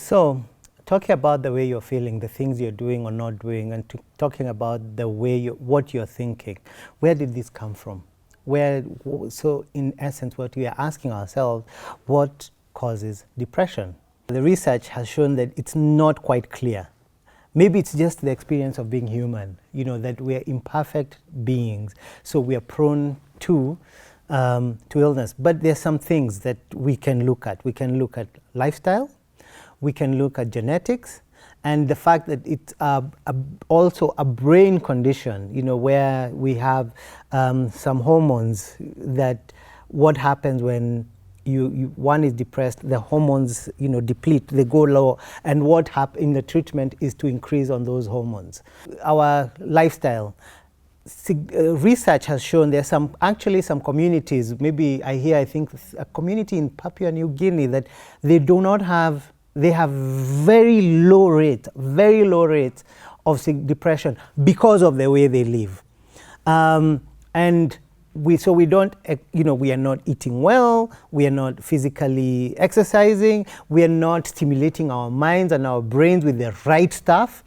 So, talking about the way you're feeling, the things you're doing or not doing, and talking about the way what you're thinking, where did this come from? So in essence, what we are asking ourselves, what causes depression? The research has shown that it's not quite clear. Maybe it's just the experience of being human, that we are imperfect beings, so we are prone to illness. But there's some things that we can look at. We can look at lifestyle, we can look at genetics, and the fact that it's also a brain condition, where we have some hormones that what happens when one is depressed, the hormones deplete, they go low, and what happens in the treatment is to increase on those hormones. Our lifestyle. Research has shown there's actually some communities, maybe I think a community in Papua New Guinea, that they have very low rate of depression because of the way they live. And we don't, we are not eating well, we are not physically exercising, we are not stimulating our minds and our brains with the right stuff.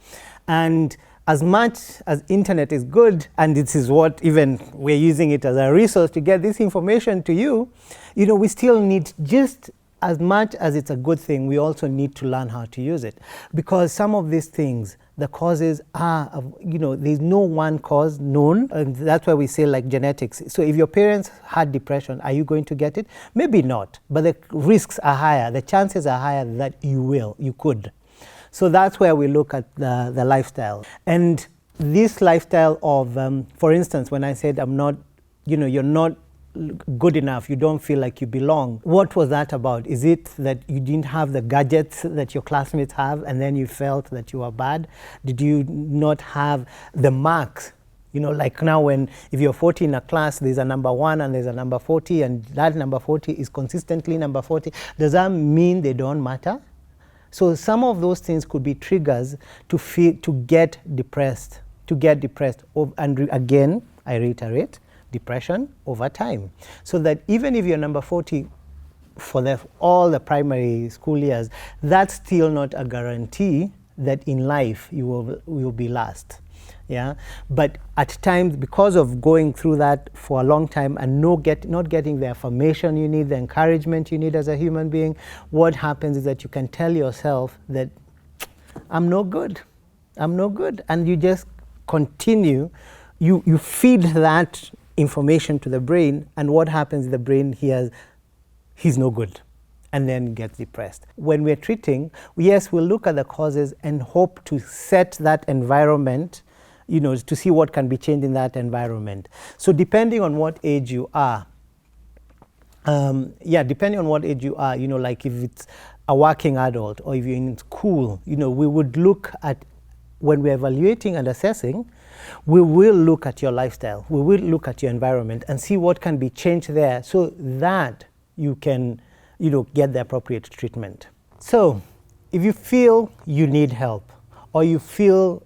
And as much as internet is good, and this is what even we're using it as a resource to get this information to you, we still need, just as much as it's a good thing, we also need to learn how to use it. Because some of these things, the causes are, there's no one cause known, and that's why we say like genetics. So if your parents had depression, are you going to get it? Maybe not, but the risks are higher, the chances are higher that you could. So that's where we look at the lifestyle. And this lifestyle of, for instance, when I said you're not good enough, you don't feel like you belong. What was that about? Is it that you didn't have the gadgets that your classmates have and then you felt that you were bad? Did you not have the marks? Like now if you're 40 in a class, there's a number 1 and there's a number 40, and that number 40 is consistently number 40. Does that mean they don't matter? So some of those things could be triggers to get depressed. And again, I reiterate, depression over time. So that even if you're number 40 for all the primary school years, that's still not a guarantee that in life you will be last. Yeah, but at times, because of going through that for a long time and not getting the affirmation you need, the encouragement you need as a human being, what happens is that you can tell yourself that I'm no good, and you just continue. You feed that information to the brain, and what happens? The brain hears he's no good, and then gets depressed. When we're treating, yes, we'll look at the causes and hope to set that environment, to see what can be changed in that environment. So depending on what age you are, like if it's a working adult or if you're in school, we would look at, when we're evaluating and assessing, we will look at your lifestyle, we will look at your environment and see what can be changed there so that you can, get the appropriate treatment. So if you feel you need help, or you feel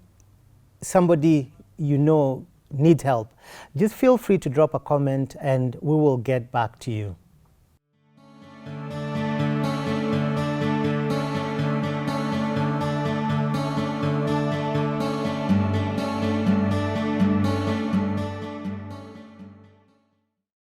somebody needs help, just feel free to drop a comment and we will get back to you.